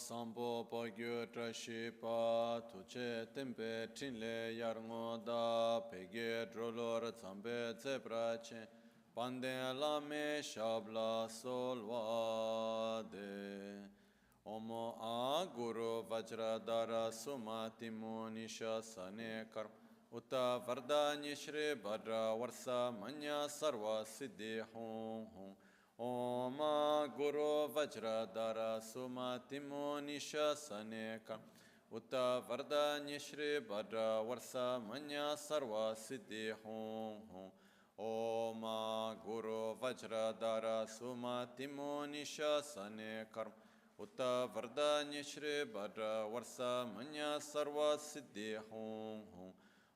sampo pagyo trashipa tuche tempe trinle yarngo da pege drolor zambe zebrache pande lame shabla solvade Omo a guru vajradara sumati munisha sane karma Uta varda nishri badra varsa manya sarva siddhi hum hum Oma guru vajradara sumati munisha sane karma Uta varda nishri badra varsa manya sarva siddhi hum hum Oma guru vajradara sumati munisha sane karma Uta varda nishri badra varsa manya sarva siddhi hum hum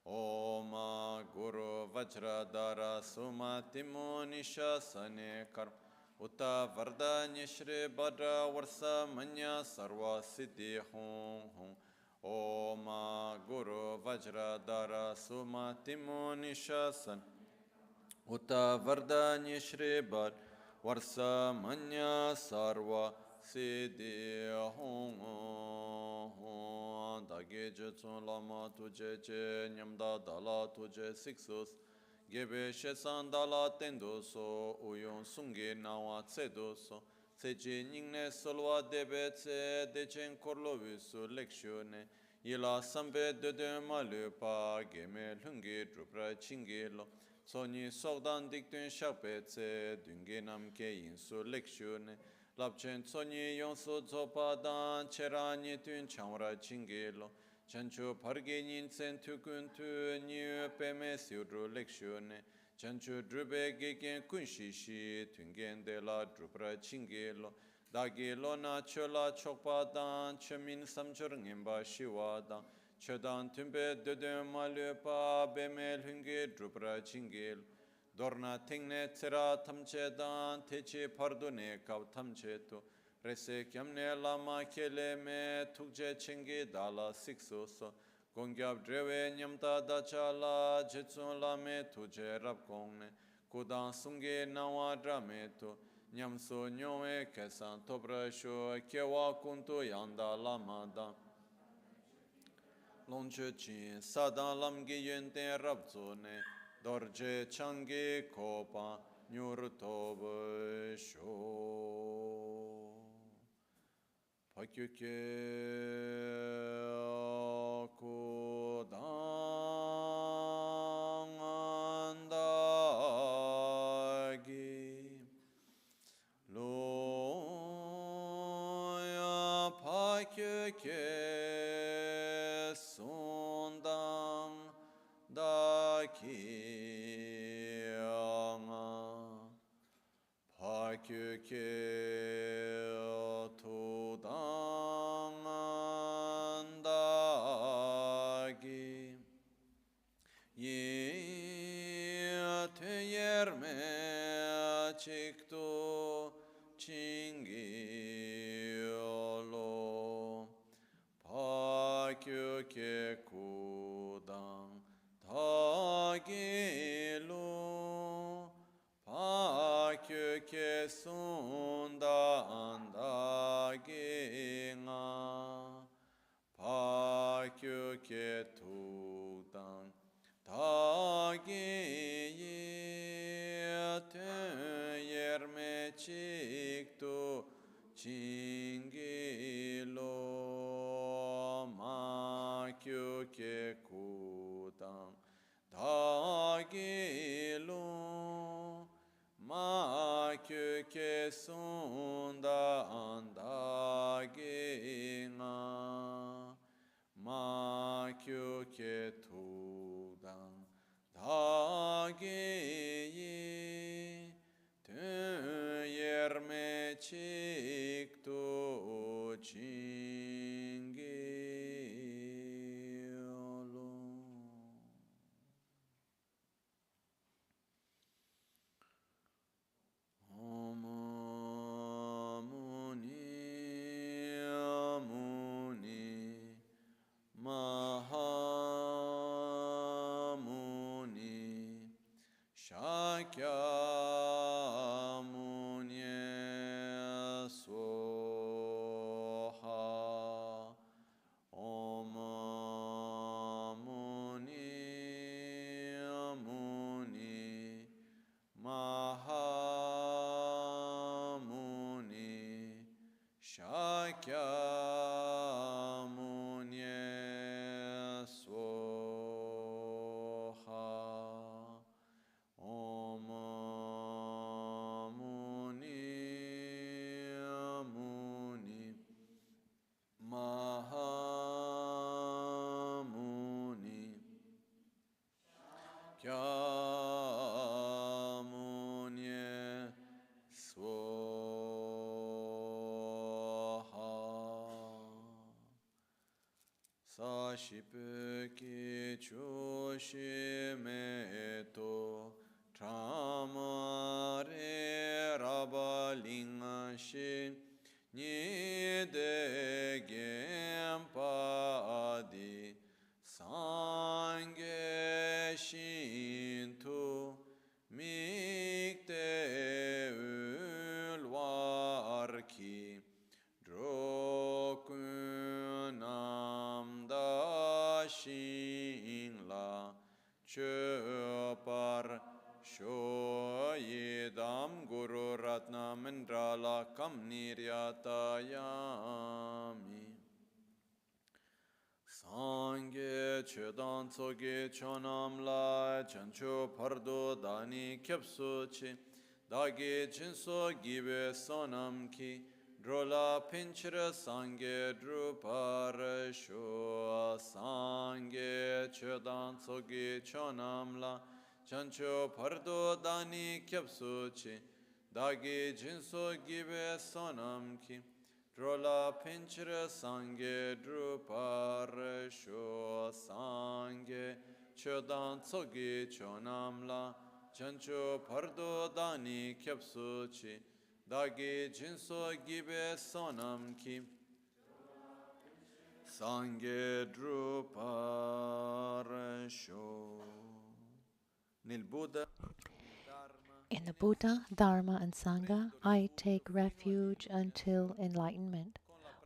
Oma Guru Vajradara Sumati Munisha Sane Karma Uta Varda Nishri Badra Varsa Manya Sarva Siddhi Hum Hum Oma Guru Vajradara Sumati Munisha Sane Uta Varda Nishri Badra Varsa Manya Sarva Siddhi Hum Dagi Jetsun Lama Tuje Je Nyamda Dala Tuje Siksus Gebe Shesan Dala Tendo So Uyon Sungi Nawa Tsedo So Seji Ningne Solwa Debe Tse Dechen Korlo Visu Lekshione Yila Sambe Dede Malupa Geme Lungi Drupra Chingilo Soni Sogdan Diktun Shakpe Tse Dungi Namke Insu Lekshione Lapchen Soni Yonsu Zopadan Cherani Tun Chamra Chingilo Chanchu Pargenin Sentukun Tu New Peme Siudru Lekshione Chanchu Drube Gegen Kunshishi Tungen de la Drupra Chingilo Dagilo Na Chola Chokpadan Chemin Samchur Ngimba Shiwadan Chodan Tumbe Dede Malupa Bemel Hungi Drupra Chingilo Dorna tingne tsira tamchedan techi pardune kav tamchetu rese kyamne lama kele me tukje chingi dala siksuso gongyab drewe nyamta dachala jitsun lame tuje rabkongne kudan sungi nawa drametu nyamso nyowe kesan tobrasho kewa kuntu yanda lamada lonche chin sadan lamgi yente rabzone Dorje changi kopa nyurtobe sho pakyuke kudang andagi loya pakyuke sundang daki Pakyuke tudang andagi Yete yerme chiktu chingiolo Pakyuke kudang tagilu Pakyuke sunda andagi nga Pakyuke tudang tagi yete yerme chiktu chingilo Makyuke kudang tagilu Makyuke sunda andagi nga Makyuke tudang dagi te yerme chiktu chingiolo Mahamuni Shakyamuni kya munye swaha. Om muni muni mahamuni kya munye swaha. Sashipe ki choshime to Tramare rabalinga shi nide gempadi sange shintu mikte ulwarki drokunam da shingla chöpar Shoyedam Guru Ratna Mandrala Kam Niryatayami Sangye Chedan Tsoge Chonam La Chancho Pardo Dani Kyapso Che Dage Chinso Gibe Sonam Ki Drola Pinchra Sangye Drupar Sho Sangye Chedan Tsoge Chonam La Chancho pardo dani kyapso che dagi jinso gibe sonam ki drola pinchra sangye drupar sho sangye chodan tsogi chonam la chancho pardo dani kyapso che dagi jinso gibe sonam ki sangye drupar sho. In the Buddha, Dharma, and Sangha, I take refuge until enlightenment.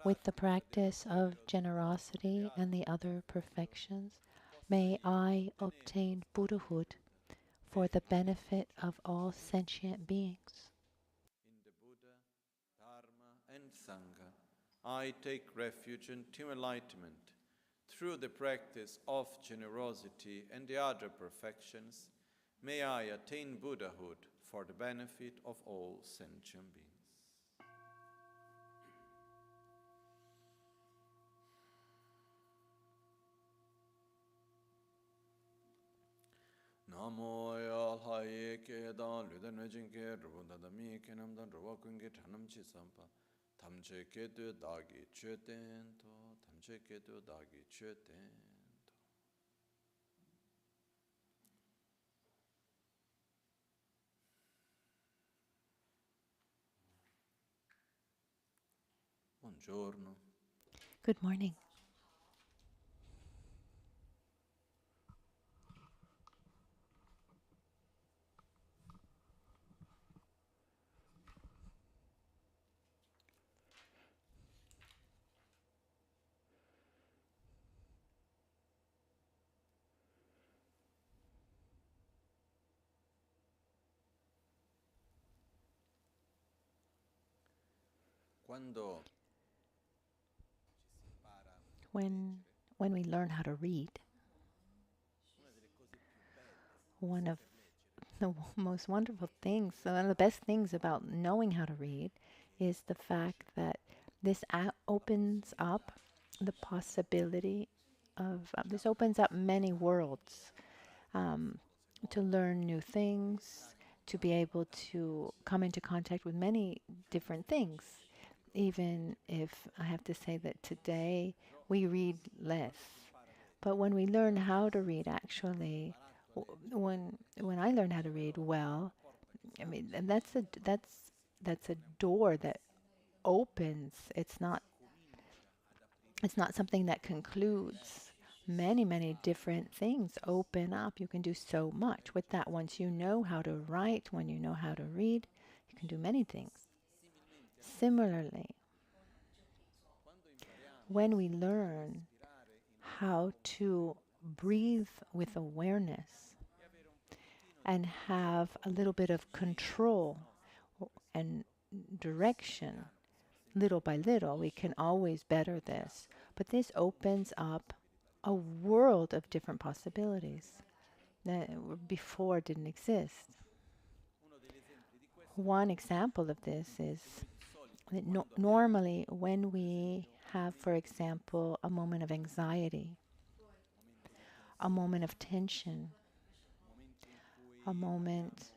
With the practice of generosity and the other perfections, may I obtain Buddhahood for the benefit of all sentient beings. In the Buddha, Dharma, and Sangha, I take refuge until enlightenment. Through the practice of generosity and the other perfections, may I attain Buddhahood for the benefit of all sentient beings. Namo yalhaye ke dan ludan rajin ke rubundadami ke namdan ruwakunge chanam chi sampa tamche ke tu dagi cheten to tamche ke tu dagi cheten. Buongiorno. Good morning. When we learn how to read, one of the most wonderful things, one of the best things about knowing how to read is the fact that this opens up the possibility of, this opens up many worlds, to learn new things, to be able to come into contact with many different things. Even if I have to say that today we read less. But when we learn how to read, actually, when I learn how to read well, I mean, and that's a door that opens. It's not something that concludes. Many different things open up. You can do so much with that. Once you know how to write, when you know how to read, you can do many things. Similarly, when we learn how to breathe with awareness and have a little bit of control and direction, little by little. We can always better this. But this opens up a world of different possibilities that before didn't exist. One example of this is that normally when we have, for example, a moment of anxiety, a moment of tension, a moment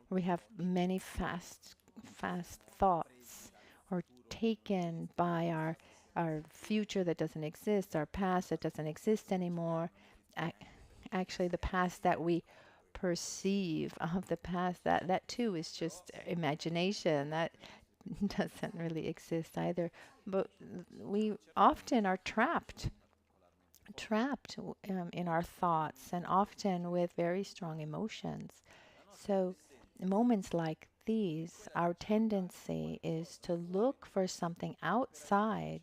where we have many fast thoughts, or taken by our future that doesn't exist, our past that doesn't exist anymore. Actually, the past that we perceive of the past, that too is just imagination. That doesn't really exist either. But we often are trapped in our thoughts, and often with very strong emotions. So, moments like these, our tendency is to look for something outside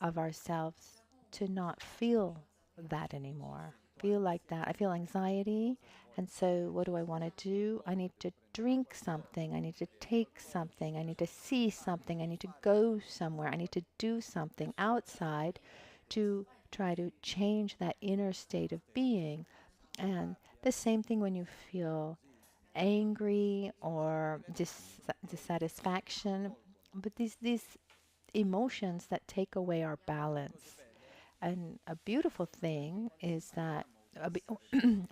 of ourselves to not feel that anymore. Feel like that. I feel anxiety. And so, what do I want to do? I need to drink something. I need to take something. I need to see something. I need to go somewhere. I need to do something outside to try to change that inner state of being. And the same thing when you feel angry or dissatisfaction. But these emotions that take away our balance. And a beautiful thing is that a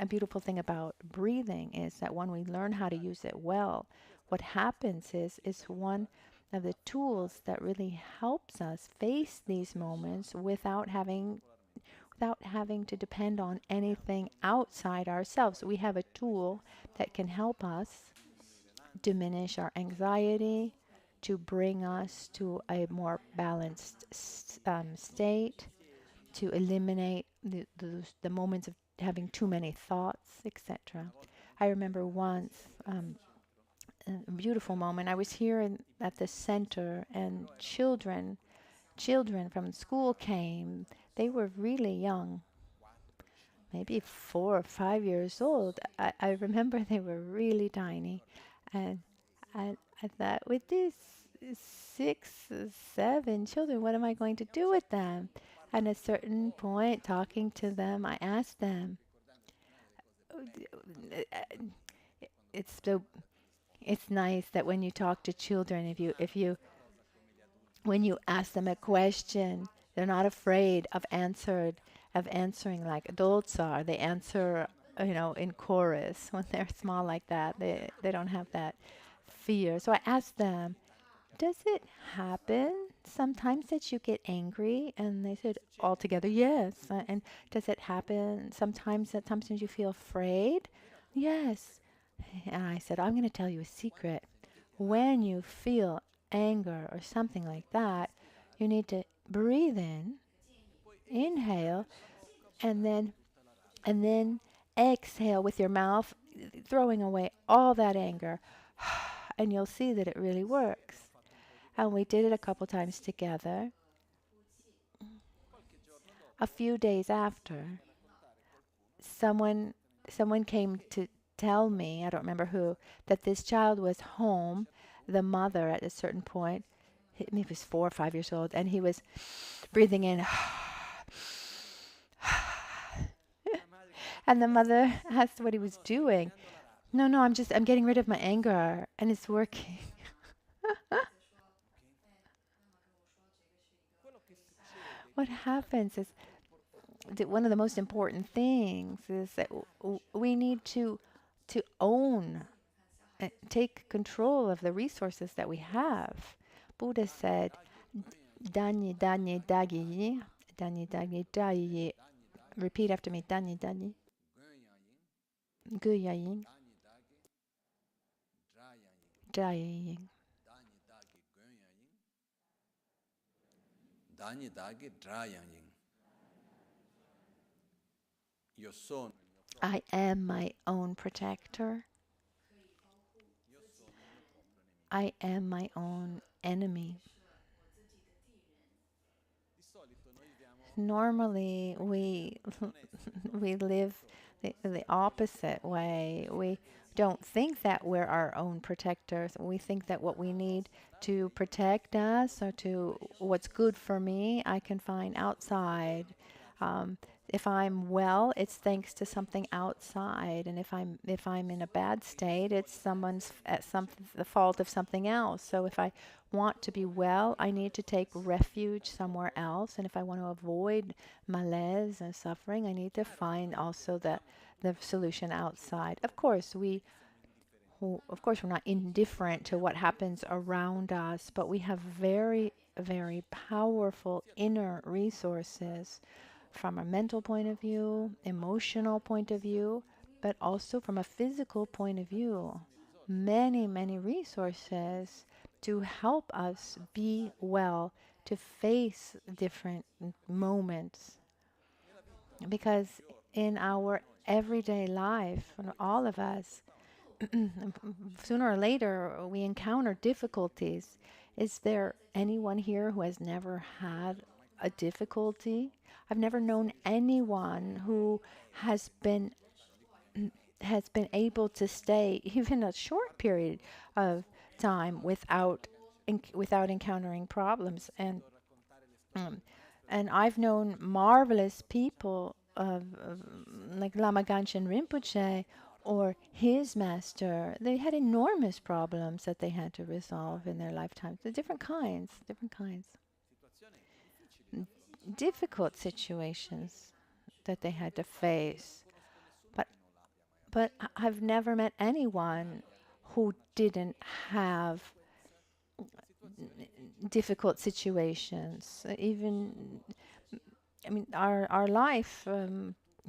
beautiful thing about breathing is that when we learn how to use it well, what happens is one of the tools that really helps us face these moments without having to depend on anything outside ourselves. We have a tool that can help us diminish our anxiety, to bring us to a more balanced state, to eliminate the moments of having too many thoughts, etc. I remember once a beautiful moment. I was here at the center, and children from school came. They were really young, maybe 4 or 5 years old. I remember they were really tiny. And I thought, with these 6, 7 children, what am I going to do with them? At a certain point, talking to them, I asked them, it's so it's nice that when you talk to children, if you when you ask them a question, they're not afraid of answering like adults are. They answer, in chorus when they're small like that. They don't have that fear. So I asked them, does it happen sometimes that you get angry? And they said all together, yes. And does it happen sometimes you feel afraid? Yes. And I said, I'm going to tell you a secret. When you feel anger or something like that, you need to breathe in, inhale, and then exhale with your mouth, throwing away all that anger. And you'll see that it really works. And we did it a couple times together. A few days after, someone someone came to tell me, I don't remember who, that this child was home, the mother at a certain point, maybe he was 4 or 5 years old, and he was breathing in. And the mother asked what he was doing. No, no, I'm getting rid of my anger, and it's working. What happens is one of the most important things is that we need to own, take control of the resources that we have. Buddha said, "Danyi danyi dagi, danyi dagi dagi." Repeat after me, danyi danyi, guyayin, dayayin. I am my own protector. I am my own enemy. Normally, we we live the opposite way. We don't think that we're our own protectors. We think that what we need to protect us or to what's good for me, I can find outside. Um, if I'm well, it's thanks to something outside, and if I'm in a bad state, it's someone's at some the fault of something else. So if I want to be well, I need to take refuge somewhere else, and if I want to avoid malaise and suffering, I need to find also the solution outside. Of course, we're not indifferent to what happens around us, but we have very, very powerful inner resources from a mental point of view, emotional point of view, but also from a physical point of view. Many, many resources to help us be well, to face different moments. Because in our everyday life, all of us, sooner or later, we encounter difficulties. Is there anyone here who has never had a difficulty? I've never known anyone who has been has been able to stay even a short period of time without encountering problems. Um, and I've known marvelous people like Lama Michel Rinpoche or his master. They had enormous problems that they had to resolve in their lifetimes. The different kinds, difficult situations that they had to face. But I've never met anyone who didn't have difficult situations. Even, I mean, our life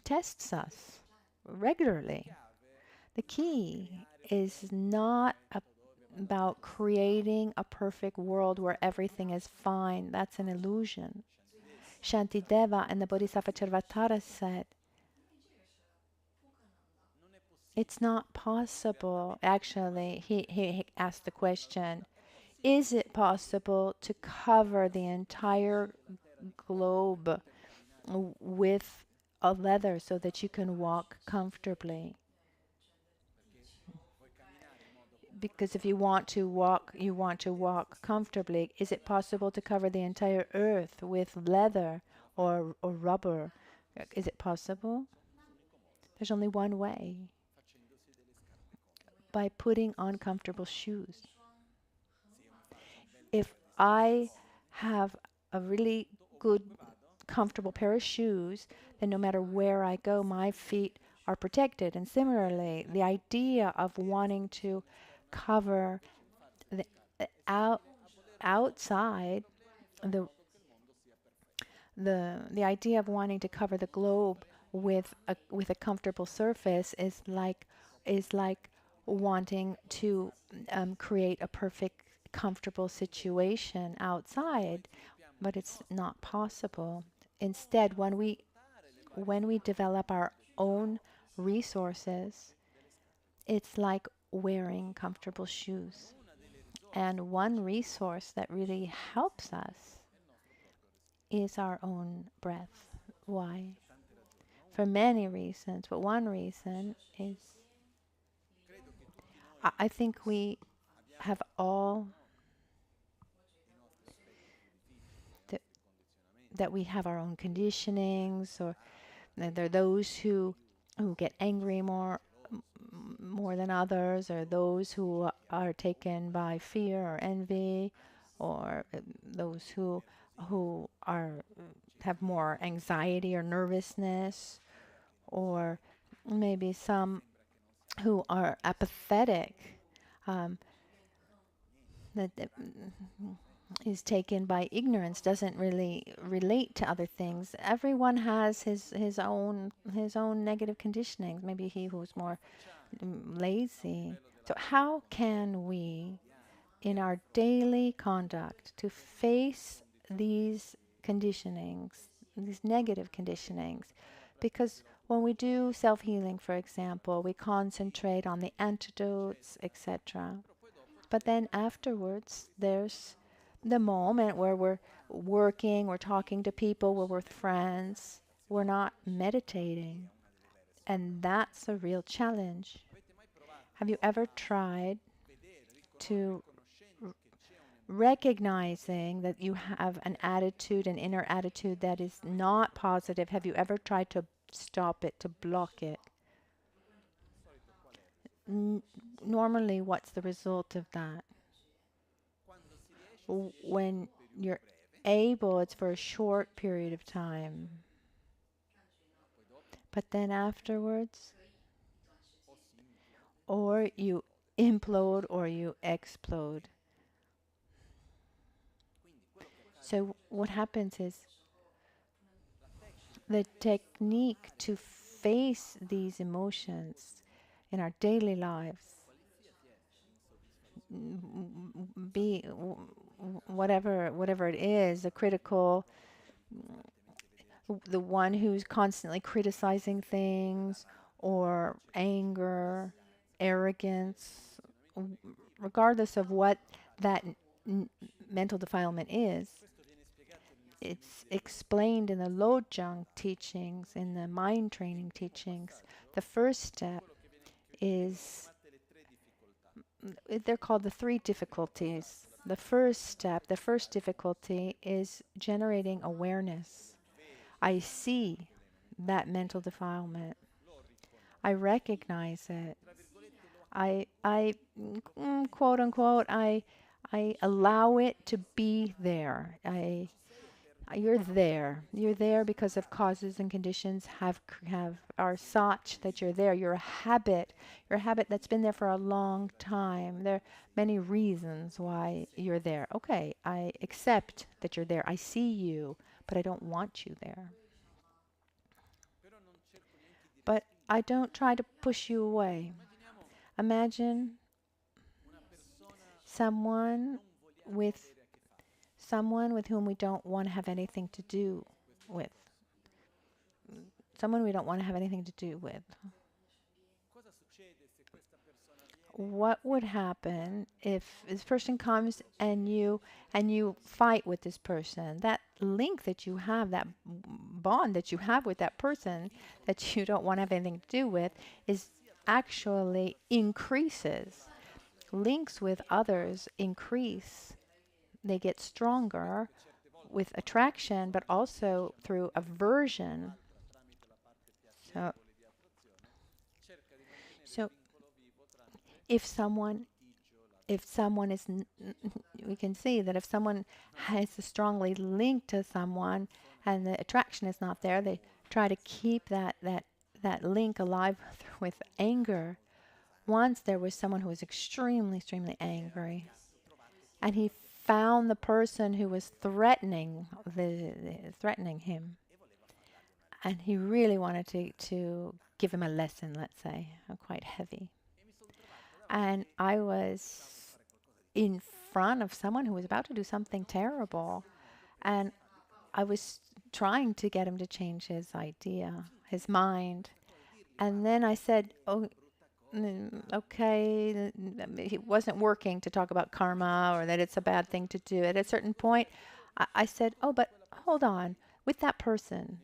tests us regularly. The key is not about creating a perfect world where everything is fine. That's an illusion. Shantideva and the Bodhisattva Charvatara said, it's not possible. Actually, he asked the question, is it possible to cover the entire globe with a leather so that you can walk comfortably? Because if you want to walk, you want to walk comfortably. Is it possible to cover the entire earth with leather or rubber? Is it possible? There's only one way, by putting on comfortable shoes. If I have a really good, comfortable pair of shoes, then no matter where I go, my feet are protected. And similarly, the idea of wanting to cover the outside, the the idea of wanting to cover the globe with a comfortable surface is like wanting to create a perfect comfortable situation outside, but it's not possible. Instead, when we develop our own resources, it's like wearing comfortable shoes. And one resource that really helps us is our own breath. Why? For many reasons, but one reason is I think we have all that we have our own conditionings, or there are those who get angry more than others, or those who are taken by fear or envy, or those who are have more anxiety or nervousness, or maybe some who are apathetic, um, that is taken by ignorance, doesn't really relate to other things. Everyone has his own negative conditionings. Maybe he who's more lazy. So how can we, in our daily conduct, to face these conditionings, these negative conditionings? Because when we do self-healing, for example, we concentrate on the antidotes, etc. But then afterwards, there's the moment where we're working, we're talking to people, we're with friends, we're not meditating. And that's a real challenge. Have you ever tried to recognizing that you have an attitude, an inner attitude that is not positive? Have you ever tried to stop it, to block it? Normally, what's the result of that? When you're able, it's for a short period of time. But then afterwards, or you implode or you explode. So what happens is the technique to face these emotions in our daily lives, be whatever it is, the critical, the one who's constantly criticizing things, or anger, arrogance, regardless of what that mental defilement is. It's explained in the Lojong teachings, in the mind training teachings. The first step is, they're called the three difficulties. The first step, the first difficulty is generating awareness. I see that mental defilement. I recognize it. I quote unquote, I allow it to be there. You're there. You're there because of causes and conditions are such that you're there. You're a habit. You're a habit that's been there for a long time. There are many reasons why you're there. Okay, I accept that you're there. I see you, but I don't want you there. But I don't try to push you away. Imagine someone with someone with whom we don't want to have anything to do with. Someone we don't want to have anything to do with. What would happen if this person comes and you fight with this person? That link that you have, that bond that you have with that person that you don't want to have anything to do with, is actually increases. Links with others increase. They get stronger with attraction, but also through aversion. So if someone is, we can see that if someone has a strongly linked to someone and the attraction is not there, they try to keep that link alive with anger. Once there was someone who was extremely angry, and he found the person who was threatening him, and he really wanted to give him a lesson, let's say, quite heavy. And I was in front of someone who was about to do something terrible, and I was trying to get him to change his idea, his mind. And then I said, "Oh, okay." It wasn't working to talk about karma or that it's a bad thing to do. At a certain point, I said, "Oh, but hold on. With that person,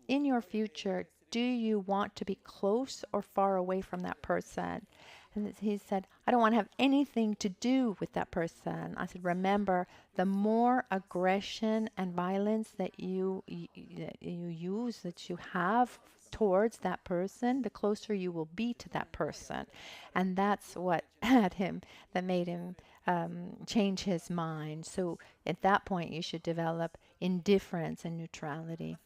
in your future, do you want to be close or far away from that person?" And he said, "I don't want to have anything to do with that person." I said, "Remember, the more aggression and violence that you use, that you have towards that person, the closer you will be to that person." And that's what that made him change his mind. So at that point, you should develop indifference and neutrality.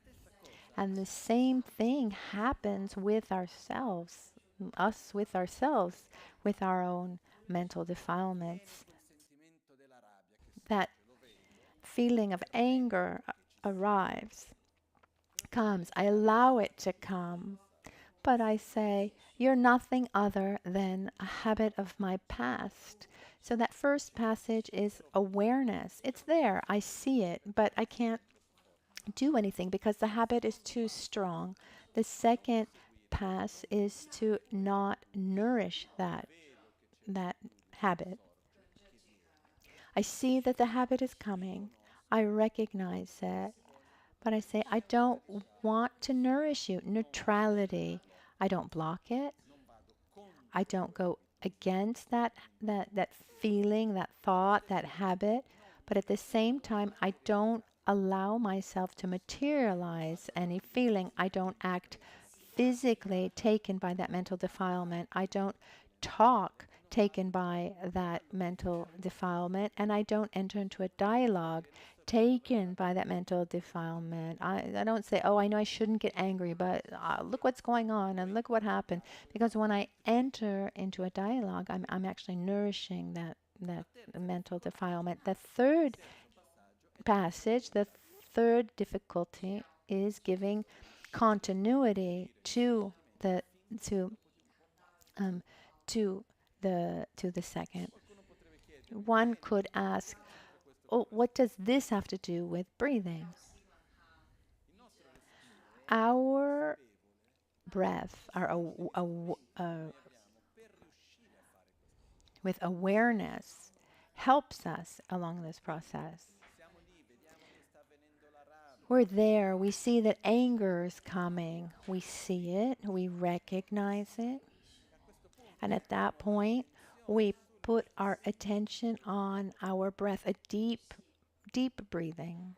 And the same thing happens with ourselves, with our own mental defilements. That feeling of anger comes. I allow it to come, but I say, "You're nothing other than a habit of my past." So that first passage is awareness. It's there. I see it, but I can't do anything because the habit is too strong. The second pass is to not nourish that habit. I see that the habit is coming. I recognize it. But I say, I don't want to nourish you. Neutrality. I don't block it. I don't go against that feeling, that thought, that habit. But at the same time, I don't allow myself to materialize any feeling. I don't act physically taken by that mental defilement. I don't talk taken by that mental defilement. And I don't enter into a dialogue taken by that mental defilement. I don't say, oh, I know I shouldn't get angry, but look what's going on and look what happened. Because when I enter into a dialogue, I'm actually nourishing that mental defilement. The third passage, the third difficulty is giving continuity the to um, to the second. One could ask, oh, what does this have to do with breathing? Our breath, with awareness, helps us along this process. We're there. We see that anger is coming. We see it. We recognize it. And at that point, we put our attention on our breath, a deep, deep breathing.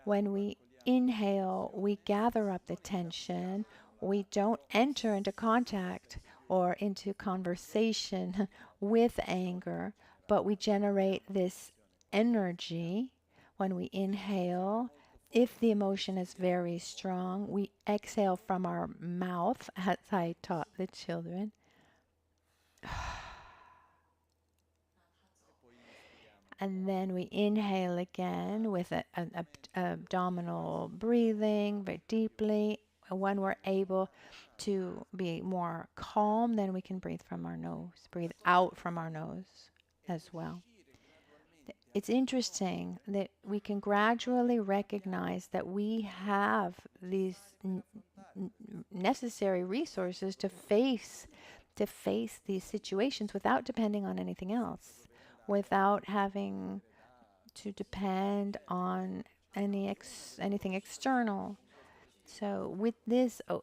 When we inhale, we gather up the tension. We don't enter into contact or into conversation with anger, but we generate this energy when we inhale. If the emotion is very strong, we exhale from our mouth, as I taught the children. And then we inhale again with an abdominal breathing very deeply. When we're able to be more calm, then we can breathe from our nose, breathe out from our nose as well. It's interesting that we can gradually recognize that we have these necessary resources to face these situations without depending on anything else, without having to depend on anything external. So with this the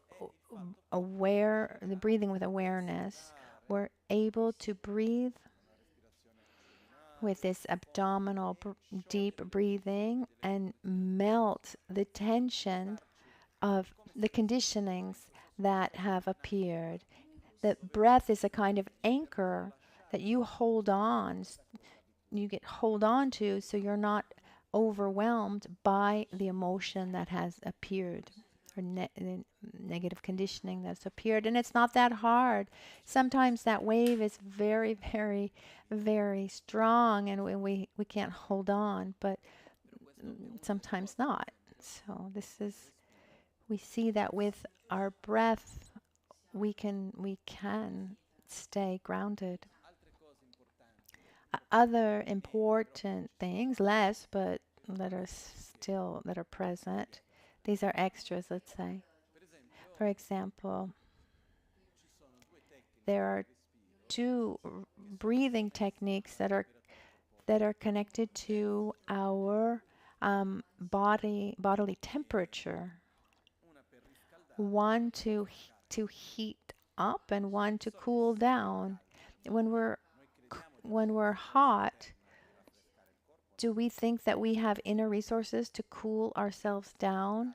breathing with awareness, we're able to breathe with this abdominal deep breathing and melt the tension of the conditionings that have appeared. The breath is a kind of anchor that you hold on, hold on to, so you're not overwhelmed by the emotion that has appeared, or negative conditioning that's appeared. And it's not that hard. Sometimes that wave is very, very, very strong, and we can't hold on, but sometimes not. So we see that with our breath, we can stay grounded. Other important things, less, but that are present. These are extras, let's say. For example, there are two breathing techniques that are connected to our bodily temperature. One to heat up and one to cool down. When we're hot, do we think that we have inner resources to cool ourselves down?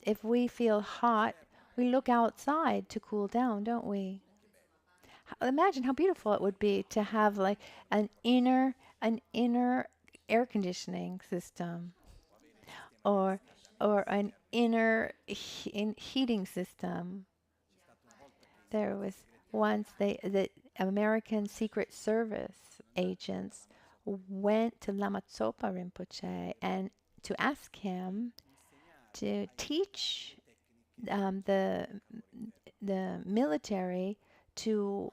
If we feel hot, we look outside to cool down, don't we? Imagine how beautiful it would be to have like an inner air conditioning system, or an inner heating system. There was once the American Secret Service agents went to Lama Michel Rinpoche and to ask him to teach the military to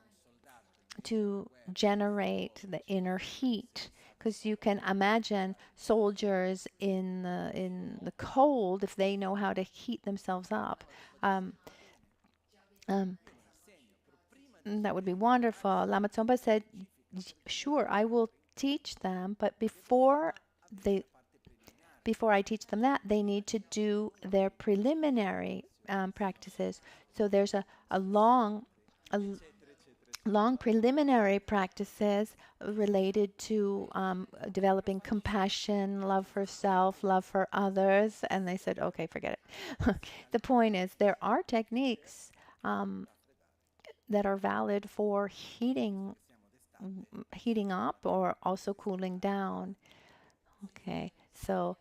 generate the inner heat, because you can imagine soldiers in the cold, if they know how to heat themselves up. That would be wonderful. Lama Tsongpa said, sure, I will teach them, but they before I teach them that, they need to do their preliminary practices. So there's a long a long preliminary practices related to developing compassion, love for self, love for others. And they said, okay, forget it. The point is, there are techniques um, that are valid for heating up or also cooling down. Okay, so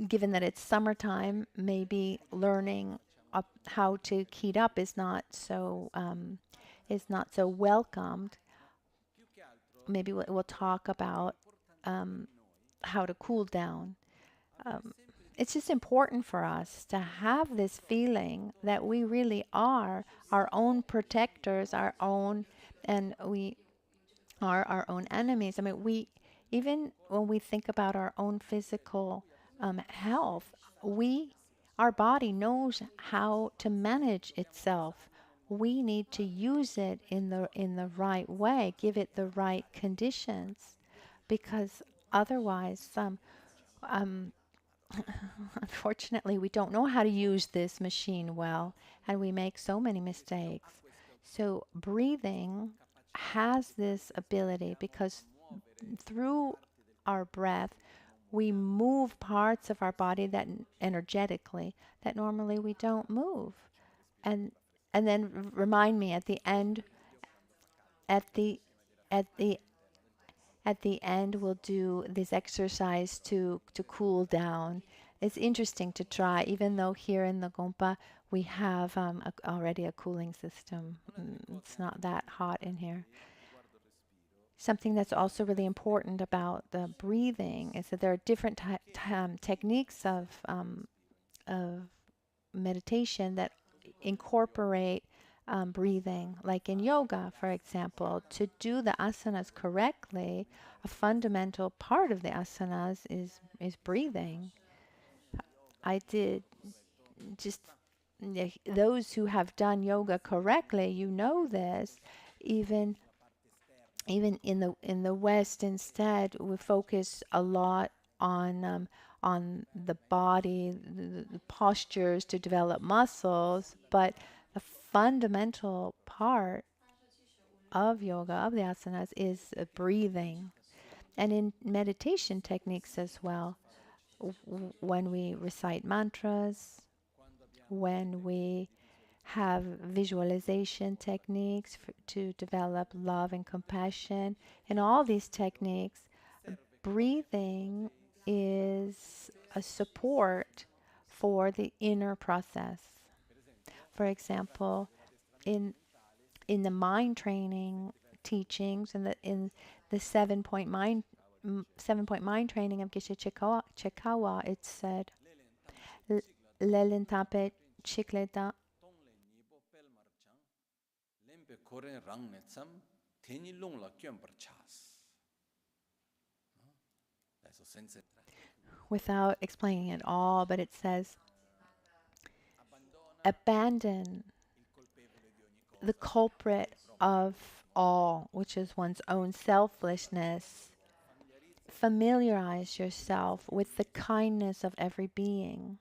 given that it's summertime, maybe learning how to heat up is not so welcomed. Maybe we'll talk about how to cool down. Um, it's just important for us to have this feeling that we really are our own protectors, and we are our own enemies. I mean, even when we think about our own physical health, our body knows how to manage itself. We need to use it in the right way, give it the right conditions, because otherwise, um, unfortunately, we don't know how to use this machine well, and we make so many mistakes. So breathing has this ability because through our breath, we move parts of our body that energetically that normally we don't move. And then remind me at the at the at the end we'll do this exercise to cool down. It's interesting to try, even though here in the Gompa we have already a cooling system. It's not that hot in here. Something that's also really important about the breathing is that there are different techniques of meditation that incorporate breathing. Like in yoga, for example, to do the asanas correctly, a fundamental part of the asanas is breathing. I did just those who have done yoga correctly, you know this, even in the West, instead, we focus a lot on the body, the postures to develop muscles, but the fundamental part of yoga, of the asanas, is breathing. And in meditation techniques as well, when we recite mantras, when we have visualization techniques to develop love and compassion. In all these techniques, breathing is a support for the inner process. For example, in the mind training teachings and the 7-point mind training of Geshe Chikawa, it said, Lelintape Chikleta. Without explaining it all, but it says, abandon the culprit of all, which is one's own selflessness. Familiarize yourself with the kindness of every being.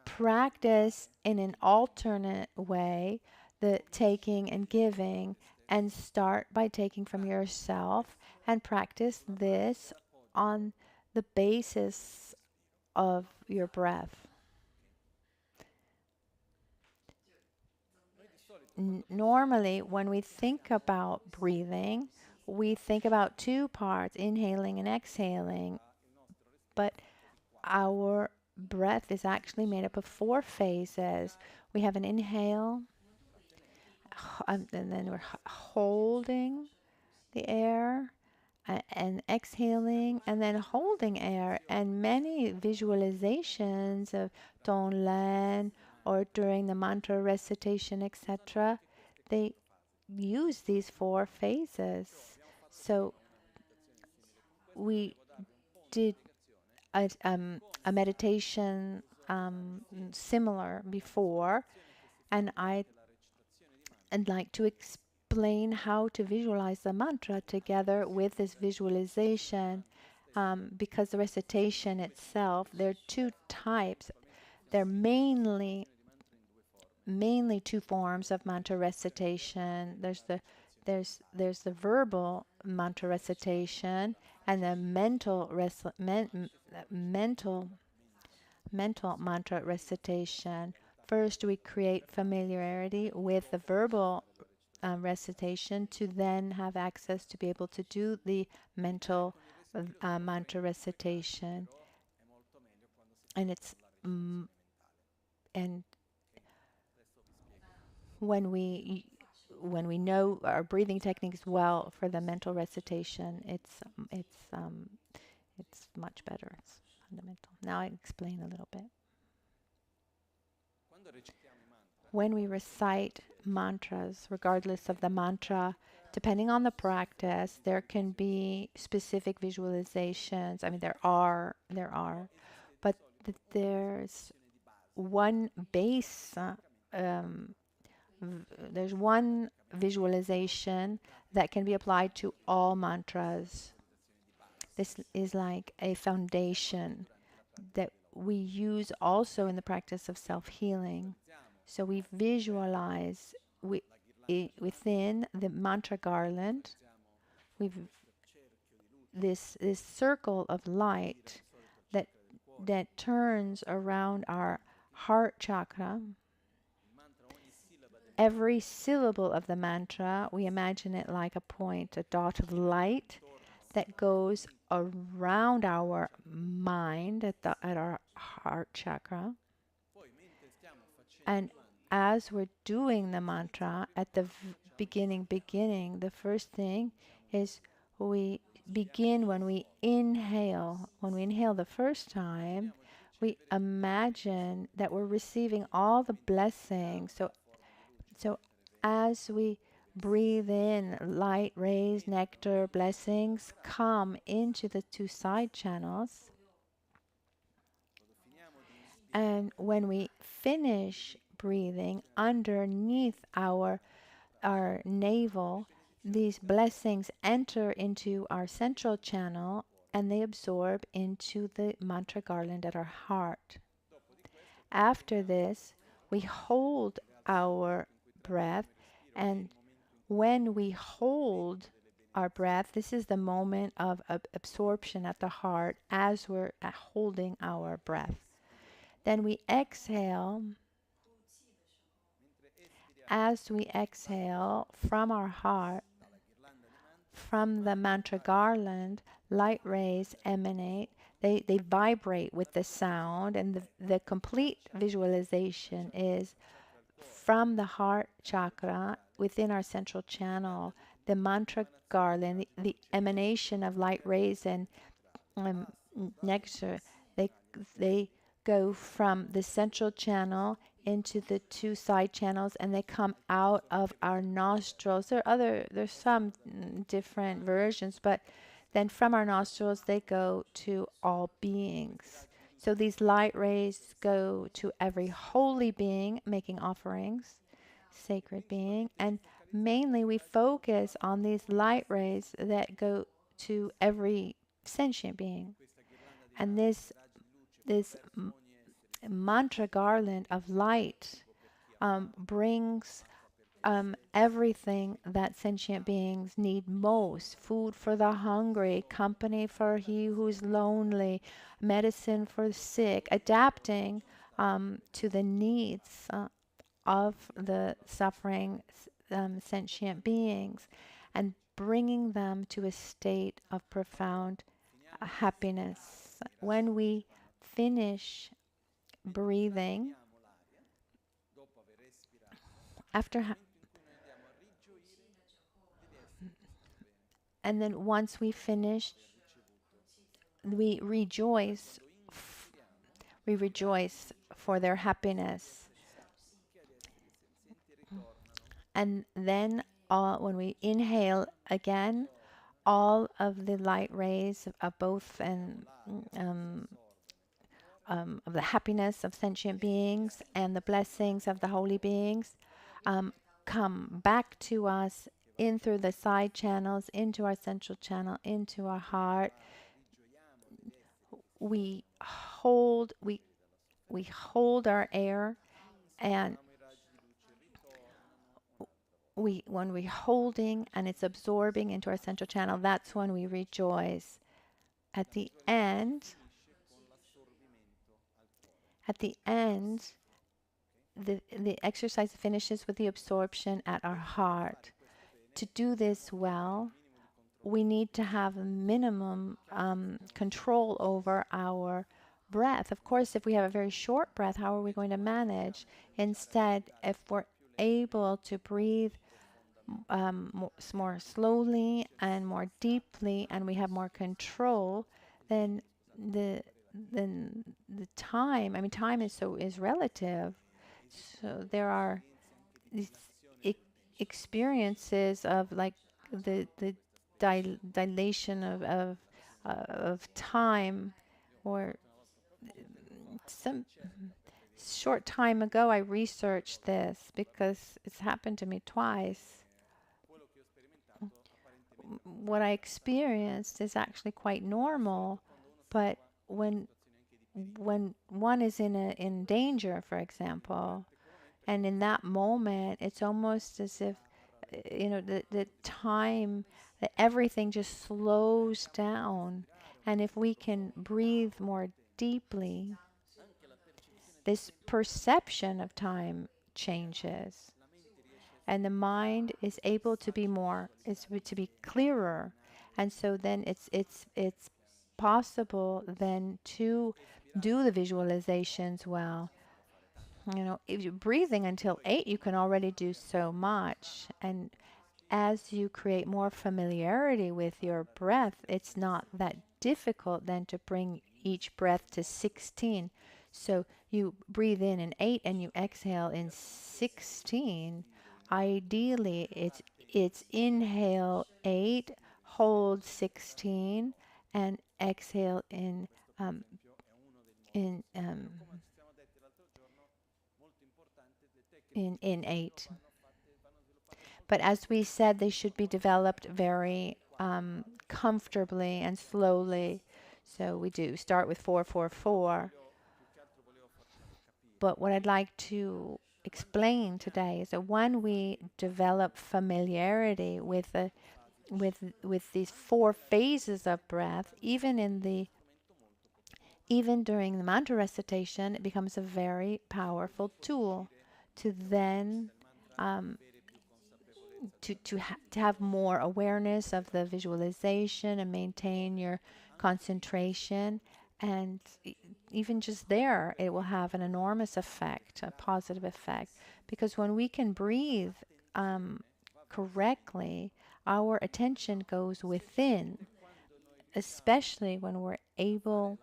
Practice in an alternate way the taking and giving, and start by taking from yourself and practice this on the basis of your breath. Normally, when we think about breathing, we think about two parts, inhaling and exhaling, but our breath is actually made up of 4 phases. We have an inhale, and then we're holding the air, and exhaling, and then holding air. And many visualizations of Tonglen or during the mantra recitation, etc., they use these 4 phases. So we did a meditation similar before, and I'd like to explain how to visualize the mantra together with this visualization, because the recitation itself, there are two types. There are mainly two forms of mantra recitation. There's the verbal mantra recitation and the mental mantra recitation. First, we create familiarity with the verbal recitation to then have access to be able to do the mental mantra recitation. And it's and when we know our breathing techniques well for the mental recitation, it's much better. It's fundamental. Now I explain a little bit. When we recite mantras, regardless of the mantra, depending on the practice, there can be specific visualizations. I mean, there are, but there's one base. There's one visualization that can be applied to all mantras. This is like a foundation that we use also in the practice of self-healing. So we visualize within the mantra garland, we've this circle of light that turns around our heart chakra. Every syllable of the mantra, we imagine it like a point, a dot of light that goes around our mind at our heart chakra. And as we're doing the mantra at the beginning, the first thing is we begin when we inhale. When we inhale the first time, we imagine that we're receiving all the blessings. So as we breathe in, light, rays, nectar, blessings come into the two side channels. And when we finish breathing underneath our navel, these blessings enter into our central channel and they absorb into the mantra garland at our heart. After this, we hold our breath, and when we hold our breath, this is the moment of absorption at the heart as we're holding our breath. Then we exhale. As we exhale from our heart, from the mantra garland, light rays emanate. They vibrate with the sound, and the complete visualization is from the heart chakra within our central channel, the mantra garland, the emanation of light rays and nectar. They go from the central channel into the two side channels, and they come out of our nostrils. There's some different versions, but then from our nostrils they go to all beings. So these light rays go to every holy being making offerings, sacred being, and mainly we focus on these light rays that go to every sentient being. And this mantra garland of light brings everything that sentient beings need most: food for the hungry, company for he who's lonely, medicine for the sick, adapting to the needs of the suffering sentient beings, and bringing them to a state of profound happiness. When we finish breathing, and then once we finish, we rejoice for their happiness. And then when we inhale again, all of the light rays of both and of the happiness of sentient beings and the blessings of the holy beings come back to us in through the side channels, into our central channel, into our heart. We hold our air, and when we're holding and it's absorbing into our central channel, that's when we rejoice. At the end, the exercise finishes with the absorption at our heart. To do this well, we need to have a minimum control over our breath. Of course, if we have a very short breath, how are we going to manage? Instead, if we're able to breathe more slowly and more deeply, and we have more control, then the time. I mean, time is relative. So there are these experiences of like the dilation of time, or some short time ago I researched this because it's happened to me twice. What I experienced is actually quite normal, but when one is in danger, for example, and in that moment, it's almost as if the time, that everything just slows down. And if we can breathe more deeply, this perception of time changes, and the mind is able to be to be clearer. And so then it's possible then to do the visualizations well. If you're breathing until 8, you can already do so much. And as you create more familiarity with your breath, it's not that difficult then to bring each breath to 16. So you breathe in 8 and you exhale in 16. Ideally, it's inhale 8, hold 16, and exhale in um, in 8. But as we said, they should be developed very comfortably and slowly. So we do start with 4-4-4. But what I'd like to explain today is that when we develop familiarity with these 4 phases of breath, even during the mantra recitation, it becomes a very powerful tool to then to have more awareness of the visualization and maintain your concentration. And even just there, it will have an enormous effect, a positive effect. Because when we can breathe correctly, our attention goes within, especially when we're able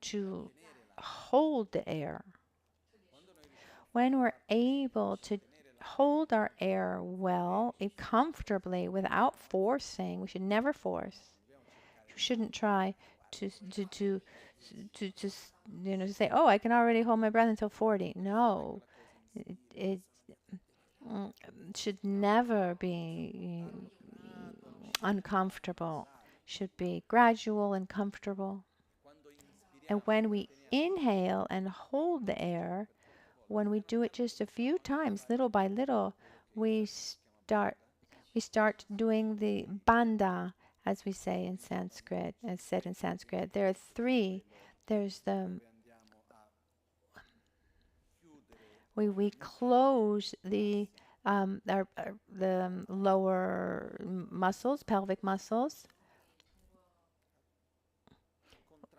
to hold the air. When we're able to hold our air well and comfortably without forcing, we should never force. You shouldn't try to say, oh, I can already hold my breath until 40. No, it should never be uncomfortable. Should be gradual and comfortable. And when we inhale and hold the air, when we do it just a few times, little by little, we start doing the banda, as we say in Sanskrit, as said in Sanskrit. There are 3. There's we close the lower muscles, pelvic muscles.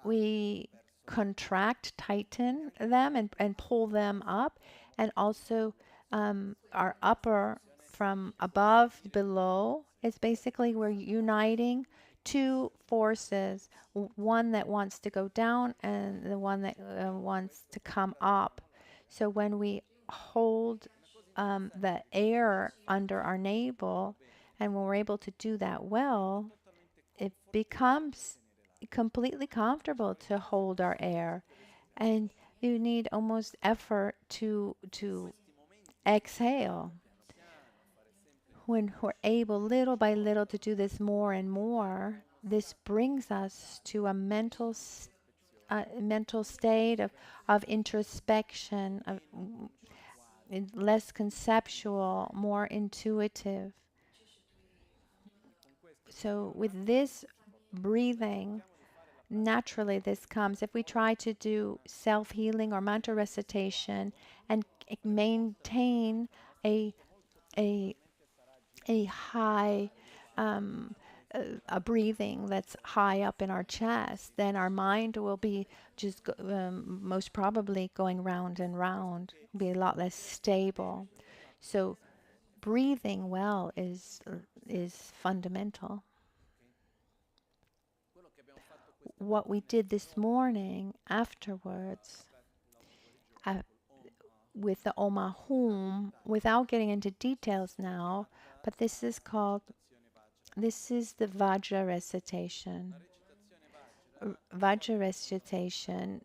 We contract, tighten them, and pull them up, and also our upper from above, below. It's basically we're uniting 2 forces, one that wants to go down and the one that wants to come up. So when we hold the air under our navel, and when we're able to do that well, it becomes completely comfortable to hold our air. And you need almost effort to exhale. when we're able little by little to do this more and more, this brings us to a mental state of introspection, of less conceptual, more intuitive. So with this breathing, naturally this comes. If we try to do self-healing or mantra recitation and maintain a a a high a breathing that's high up in our chest, then our mind will be just most probably going round and round, be a lot less stable. So breathing well is fundamental. What we did this morning afterwards uh, with the Omahum, without getting into details now, but this is the Vajra recitation. Vajra recitation,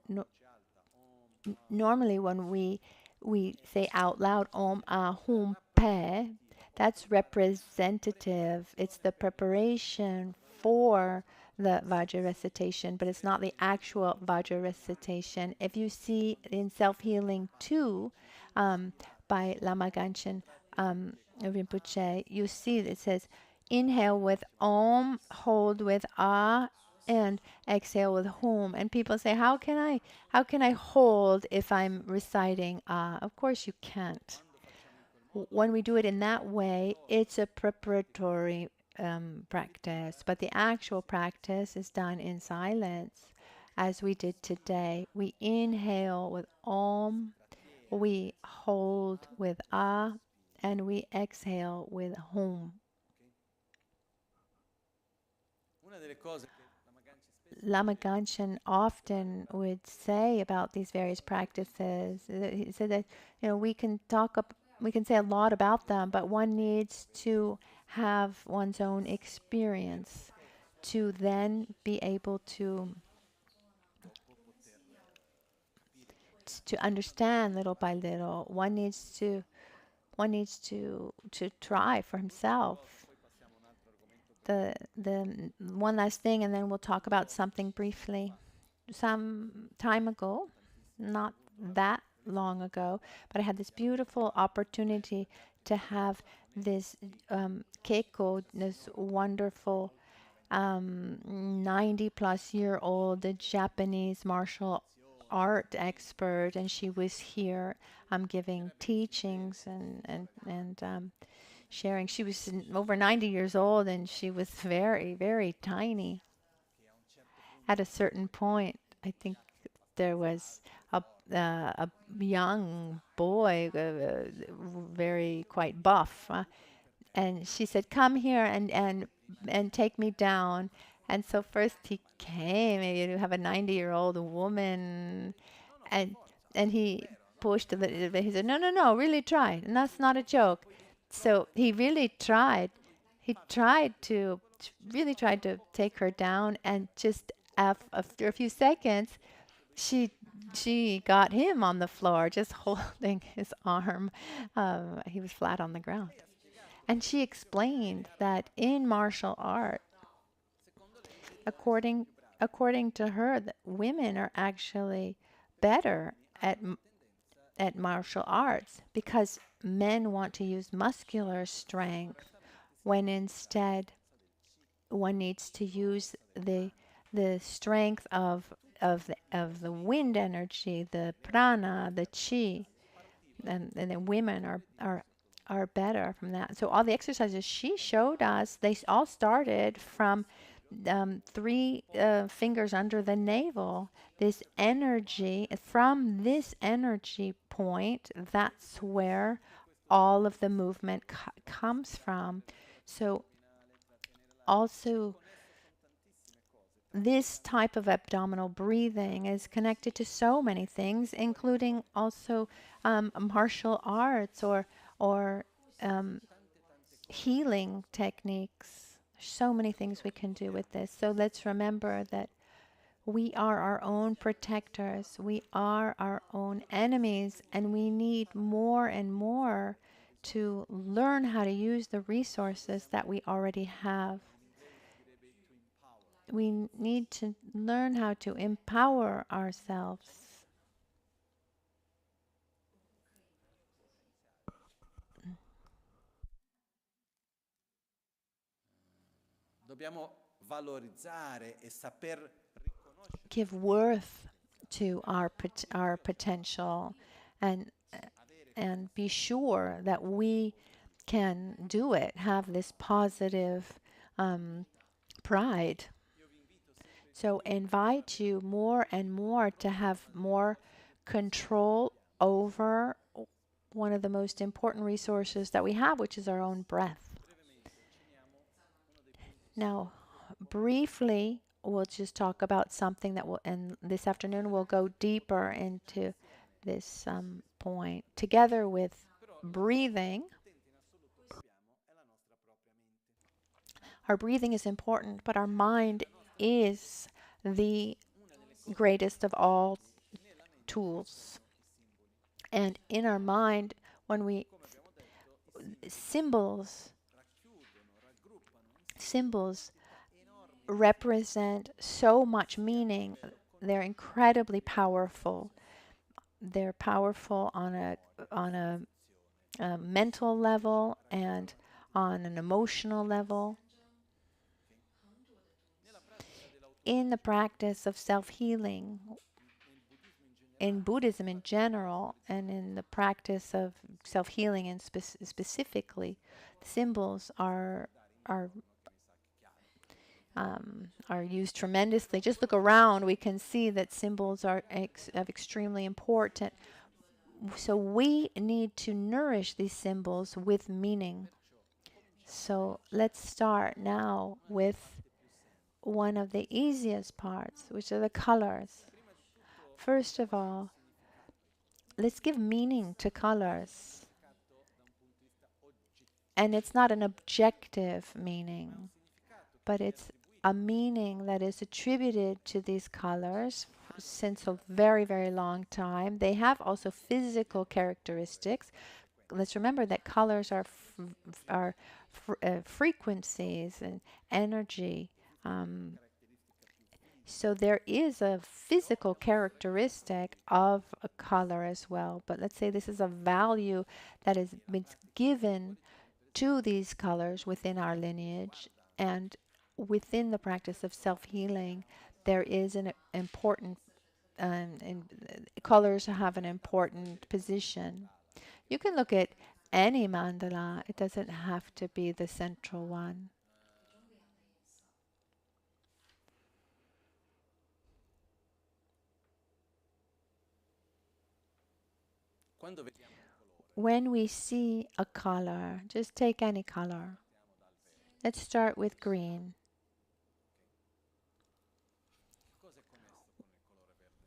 normally when we say out loud Om Ahum Pe, that's representative. It's the preparation for the Vajra recitation, but it's not the actual Vajra recitation. If you see in Self-Healing 2 by Lama Michel Rinpoche, you see it says, inhale with Om, hold with Ah, and exhale with Hum. And people say, how can I hold if I'm reciting Ah? Of course you can't. When we do it in that way, it's a preparatory practice, but the actual practice is done in silence, as we did today. We inhale with Om, we hold with Ah, and we exhale with Hum. Lama Ganchen often would say about these various practices. He said that we can we can say a lot about them, but one needs to have one's own experience to then be able to understand little by little. One needs to try for himself. The one last thing, and then we'll talk about something briefly. Some time ago, not that long ago, but I had this beautiful opportunity to have this Keiko, this wonderful 90 plus year old Japanese martial art expert, and she was here giving teachings and sharing. She was over 90 years old, and she was very, very tiny. At a certain point, I think there was a young boy, very quite buff, and she said, "Come here and take me down." And so first he came, and you have a 90-year-old woman, and he pushed a little bit. He said, "No, no, no, really try, and that's not a joke." So he really tried. He really tried to take her down, and just after a few seconds, she got him on the floor, just holding his arm. He was flat on the ground. And she explained that in martial art, according to her, that women are actually better at martial arts because men want to use muscular strength when instead one needs to use the strength of the wind energy, the prana, the chi, and then women are better from that. So all the exercises she showed us, they all started from 3 fingers under the navel. This energy, from this energy point, that's where all of the movement comes from. So also, this type of abdominal breathing is connected to so many things, including also martial arts or healing techniques. So many things we can do with this. So let's remember that we are our own protectors. We are our own enemies, and we need more and more to learn how to use the resources that we already have. We need to learn how to empower ourselves. Dobbiamo valorizzare e saper riconoscere Give worth to our potential, and be sure that we can do it. Have this positive pride. So invite you more and more to have more control over one of the most important resources that we have, which is our own breath. Now, briefly, we'll just talk about something that will, and this afternoon we'll go deeper into this point. Together with breathing, our breathing is important, but our mind is the greatest of all tools. And in our mind, when we symbols represent so much meaning. They're incredibly powerful. They're powerful on a mental level and on an emotional level. In the practice of self-healing, in Buddhism in general, and in the practice of self-healing and specifically, symbols are used tremendously. Just look around, we can see that symbols are extremely important. So we need to nourish these symbols with meaning. So let's start now with one of the easiest parts, which are the colors. First of all, let's give meaning to colors. And it's not an objective meaning, but it's a meaning that is attributed to these colors since a very, very long time. They have also physical characteristics. Let's remember that colors are frequencies and energy. So there is a physical characteristic of a color as well. But let's say this is a value that has been given to these colors within our lineage, and within the practice of self-healing, there is an important, colors have an important position. You can look at any mandala. It doesn't have to be the central one. When we see a color, just take any color. Let's start with green.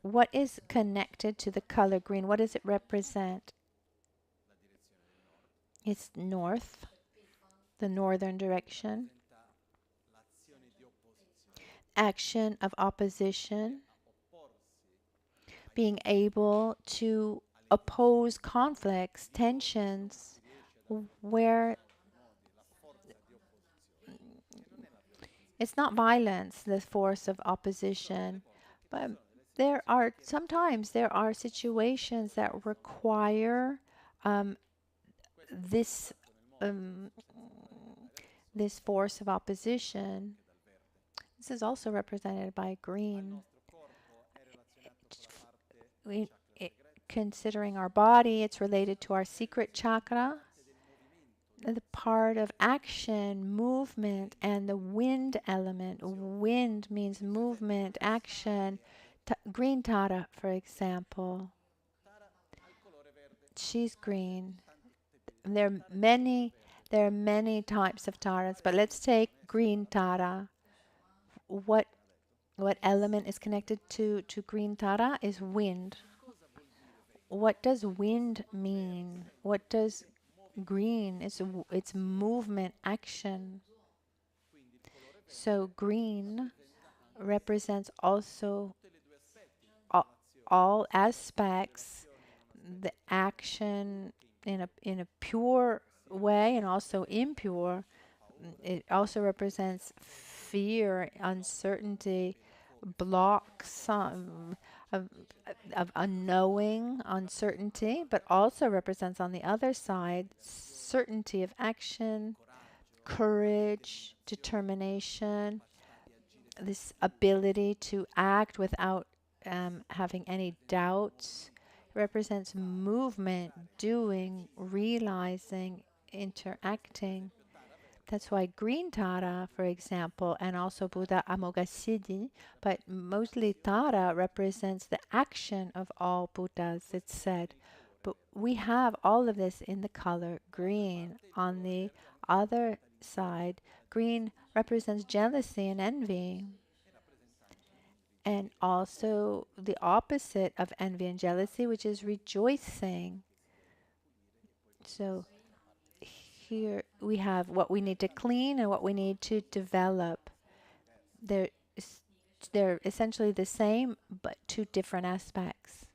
What is connected to the color green? What does it represent? It's north, the northern direction. Action of opposition. Being able to oppose conflicts, tensions, where it's not violence, the force of opposition, but sometimes there are situations that require this this force of opposition. This is also represented by green. Considering our body, it's related to our secret chakra, the part of action, movement, and the wind element. Wind means movement, action. Green Tara, for example. She's green. There are many types of Taras, but let's take green Tara. What element is connected to green Tara is wind. What does wind mean? What does green? It's movement, action. So green represents also all aspects, the action in a pure way and also impure. It also represents fear, uncertainty, blocks of, of unknowing, uncertainty, but also represents on the other side certainty of action, courage, determination, this ability to act without having any doubts. It represents movement, doing, realizing, interacting. That's why green Tara, for example, and also Buddha Amoghasiddhi, but mostly Tara represents the action of all Buddhas, it's said. But we have all of this in the color green. On the other side, green represents jealousy and envy. And also the opposite of envy and jealousy, which is rejoicing. So here we have what we need to clean and what we need to develop. They're, they're essentially the same, but two different aspects.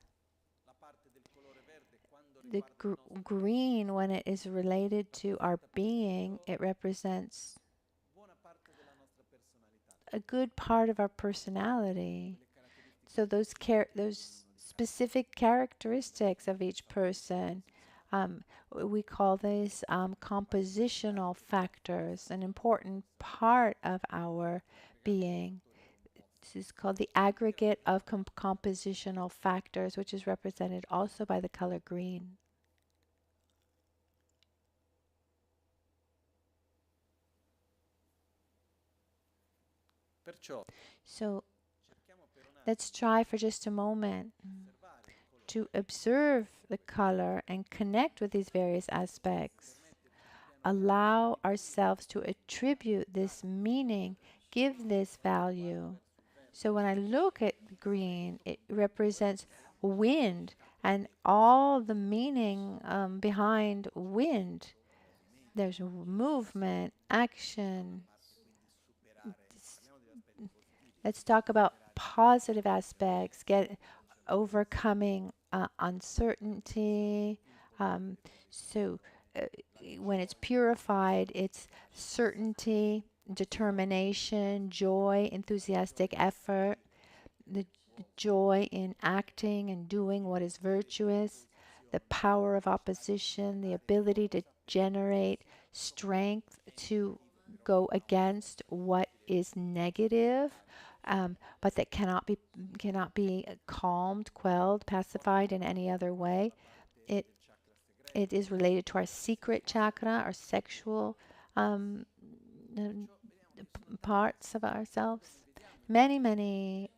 The green, when it is related to our being, it represents a good part of our personality. So those specific characteristics of each person, we call these compositional factors, an important part of our being. This is called the aggregate of compositional factors, which is represented also by the color green. So let's try for just a moment to observe the color and connect with these various aspects. Allow ourselves to attribute this meaning, give this value. So when I look at green, it represents wind and all the meaning behind wind. There's movement, action. Let's talk about positive aspects, overcoming uncertainty. So when it's purified, it's certainty, determination, joy, enthusiastic effort, the joy in acting and doing what is virtuous, the power of opposition, the ability to generate strength to go against what is negative, but that cannot be calmed, quelled, pacified in any other way. It is related to our secret chakra, our sexual parts of ourselves, many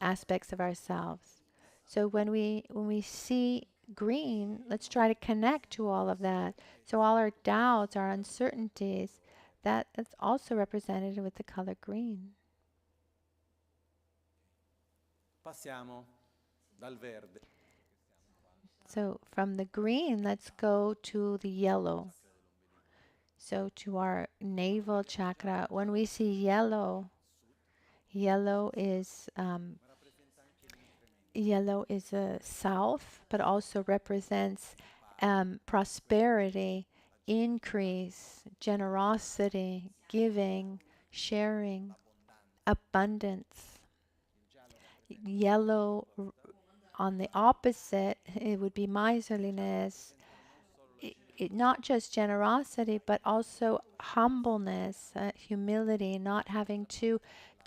aspects of ourselves. So when we see green, let's try to connect to all of that. So all our doubts, our uncertainties, that's also represented with the color green. So from the green, let's go to the yellow. So to our navel chakra, when we see yellow, yellow is a south, but also represents prosperity, increase, generosity, giving, sharing, abundance. Yellow, on the opposite, it would be miserliness. Not just generosity, but also humbleness, humility, not having to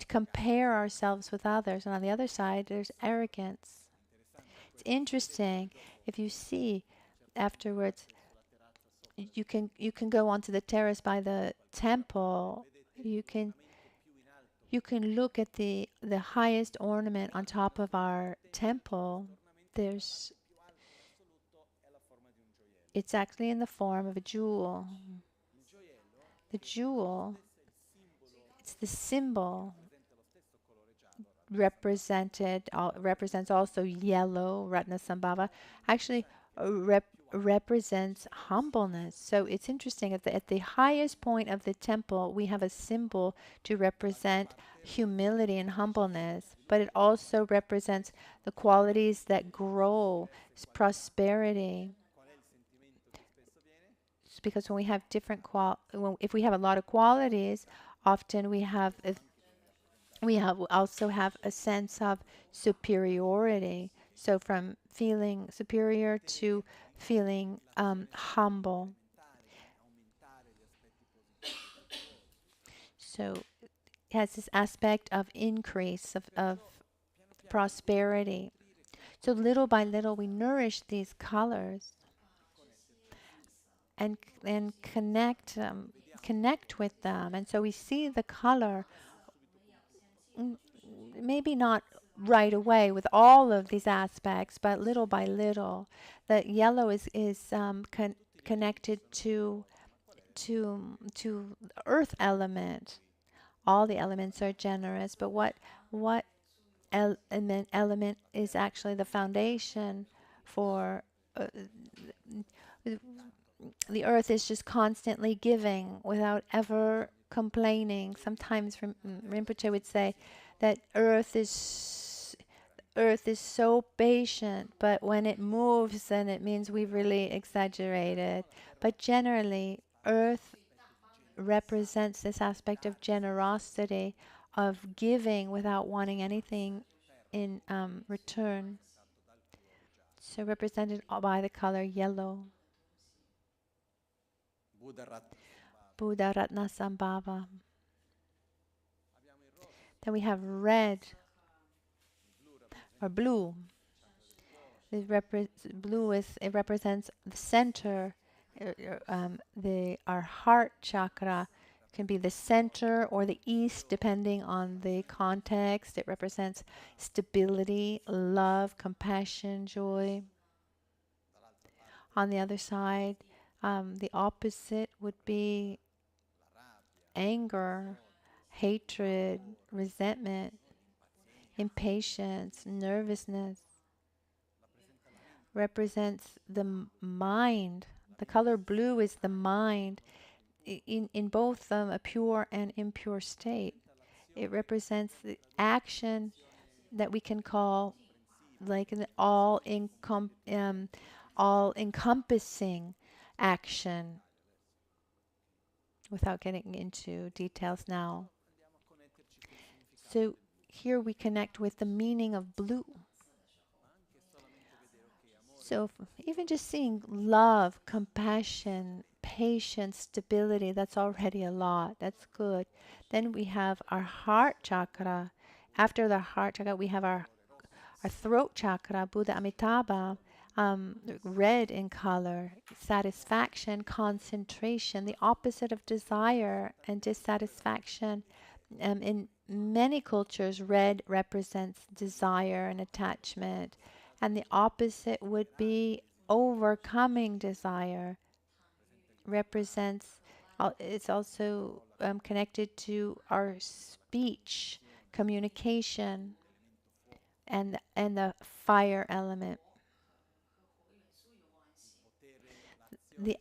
compare ourselves with others. And on the other side, there's arrogance. It's interesting. If you see afterwards, you can go onto the terrace by the temple. You can look at the highest ornament on top of our temple. It's actually in the form of a jewel. The jewel, it's the symbol represents also yellow, Ratnasambhava, actually represents humbleness. So it's interesting, at the highest point of the temple, we have a symbol to represent humility and humbleness, but it also represents the qualities that grow, prosperity. because when we have different if we have a lot of qualities, often we also have a sense of superiority. So from feeling superior to feeling humble. So it has this aspect of increase, of prosperity. So little by little, we nourish these colors and connect with them. And so we see the color, maybe not right away with all of these aspects, but little by little. The yellow is connected to earth element. All the elements are generous, but what element is actually the foundation for the earth is just constantly giving without ever complaining. Sometimes Rinpoche would say that earth is so patient, but when it moves, then it means we've really exaggerated. But generally, earth represents this aspect of generosity, of giving without wanting anything in return. So represented by the color yellow. Buddha Ratna Sambhava. Then we have red or blue. It represents the center. Our heart chakra can be the center or the east, depending on the context. It represents stability, love, compassion, joy. On the other side, the opposite would be anger, hatred, resentment, impatience, nervousness. Represents the mind. The color blue is the mind in both a pure and impure state. It represents the action that we can call like an all encompassing action, without getting into details now. So here we connect with the meaning of blue. So even just seeing love, compassion, patience, stability, that's already a lot. That's good. Then we have our heart chakra. After the heart chakra, we have our throat chakra, Buddha Amitabha, red in color, satisfaction, concentration, the opposite of desire and dissatisfaction. In many cultures, red represents desire and attachment, and the opposite would be overcoming desire. Represents, it's also connected to our speech, communication, and the fire element. The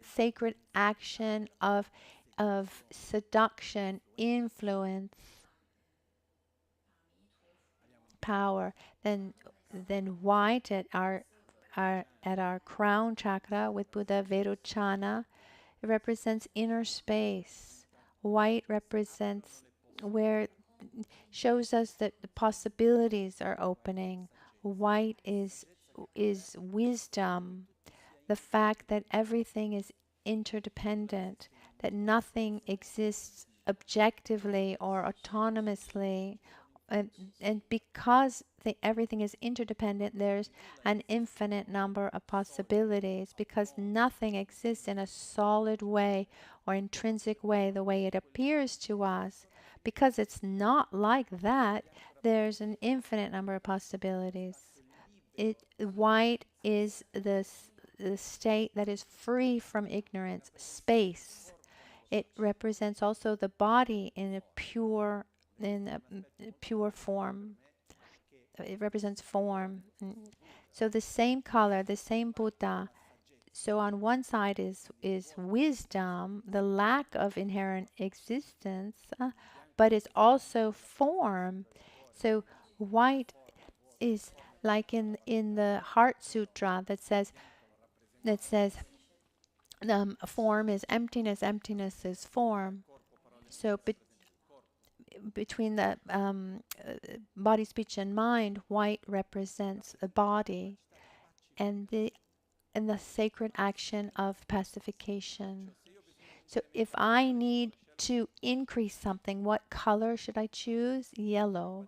sacred action of seduction, influence, power. Then white at our crown chakra with Buddha Verochana, it represents inner space. White represents where shows us that the possibilities are opening. White is wisdom, the fact that everything is interdependent, that nothing exists objectively or autonomously. And because everything is interdependent, there's an infinite number of possibilities, because nothing exists in a solid way or intrinsic way, the way it appears to us. Because it's not like that, there's an infinite number of possibilities. White is the state that is free from ignorance, space. It represents also the body in a pure form. It represents form. So the same color, the same Buddha. So on one side is wisdom, the lack of inherent existence, but it's also form. So white is like in the Heart Sutra that says Form is emptiness, emptiness is form. So between the body, speech, and mind, white represents the body and the sacred action of pacification. So if I need to increase something, what color should I choose? Yellow.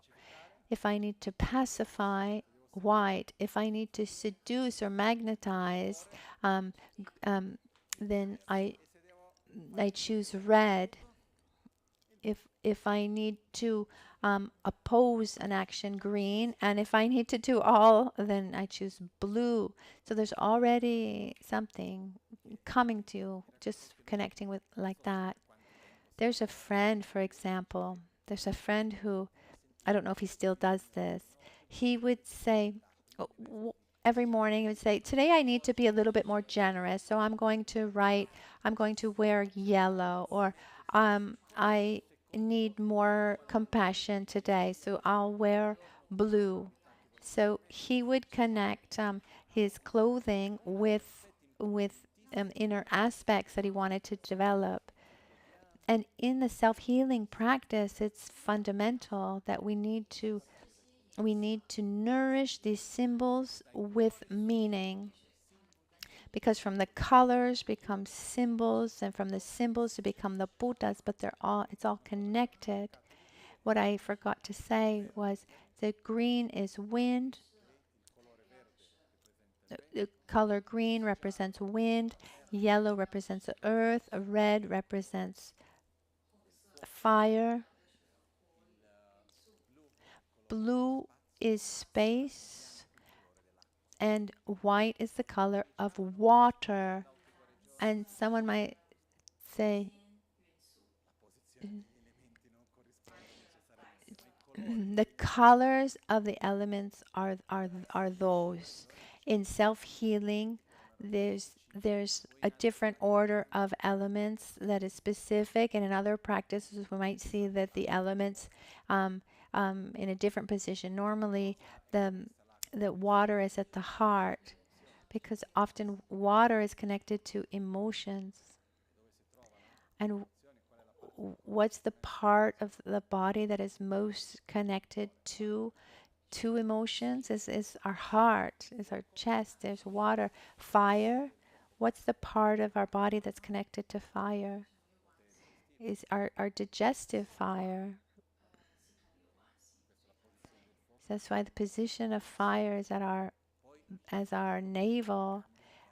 If I need to pacify, white. If I need to seduce or magnetize, um, then I choose red. If I need to oppose an action, green, and if I need to do all, then I choose blue. So there's already something coming to you, just connecting with like that. There's a friend, for example. There's a friend who, I don't know if he still does this. He would say, every morning, he would say, today I need to be a little bit more generous. So I'm going to write, I'm going to wear yellow, or I need more compassion today. So I'll wear blue. So he would connect his clothing with inner aspects that he wanted to develop. And in the self-healing practice, it's fundamental that we need to nourish these symbols with meaning, because from the colors become symbols, and from the symbols to become the Buddhas, but it's all connected. What I forgot to say was the green is wind. The color green represents wind, yellow represents the earth, red represents fire, blue is space, and white is the color of water. And someone might say, the colors of the elements are those. In self-healing, there's a different order of elements that is specific, and in other practices we might see that the elements in a different position. Normally, the water is at the heart, because often water is connected to emotions. And what's the part of the body that is most connected to emotions? Is our heart, is our chest. There's water. Fire, what's the part of our body that's connected to fire? Is our digestive fire. So that's why the position of fire is at our navel,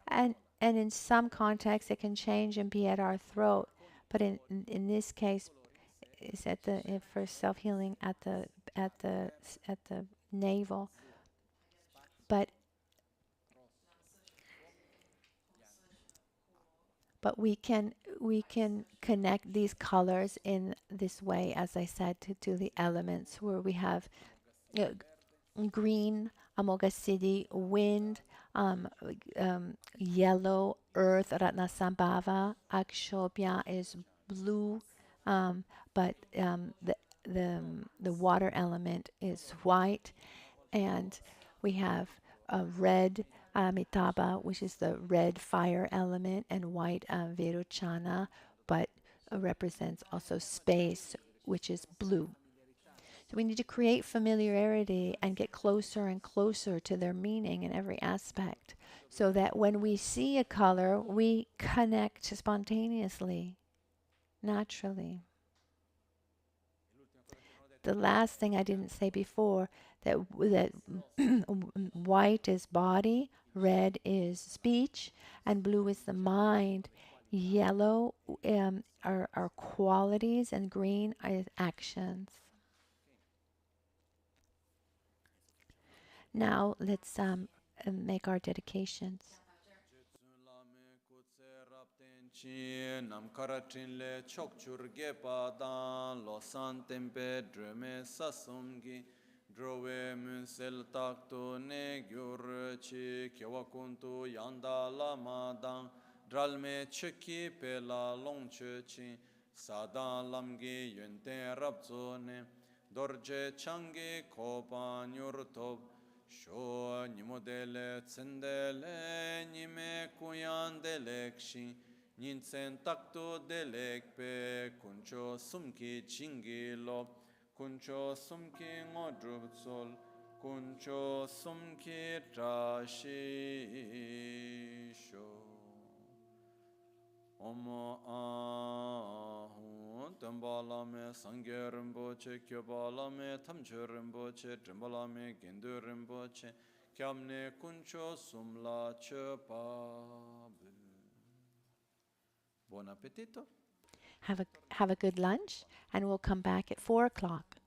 and in some contexts it can change and be at our throat, but in this case is for self-healing at the at the navel. But we can connect these colors in this way, as I said, to the elements, where we have uh, green, Amoghasiddhi, wind, yellow, earth, Ratnasambhava, Akshobhya is blue, but the water element is white, and we have red Amitabha, which is the red fire element, and white Virochana, but represents also space, which is blue. So we need to create familiarity and get closer and closer to their meaning in every aspect, so that when we see a color, we connect spontaneously, naturally. The last thing I didn't say before, that white is body, red is speech, and blue is the mind. Yellow are qualities, and green is actions. Now let's make our dedications. Nam karatrin le chokchur gepa dan lo san tempe dreme sasumgi drove munsel takto ne gyur chi kyewa kuntu yanda lama dan dralme cheki pela longche chi sadan lamgi yunten rabzone dorje changi kopa nyurtob sho nimodele tsendele nime kuyandele kshin Ninsen takto delekpe kuncho sumki chingi lo kuncho sumki ngodrup sol kuncho sumki trashi sho Omo ahun tembala me sangye rinpoche kyobala me tamche rinpoche trimbala me gendu rinpoche kyamne kuncho sumla chepabu Buon appetito. Have a good lunch, and we'll come back at 4 o'clock.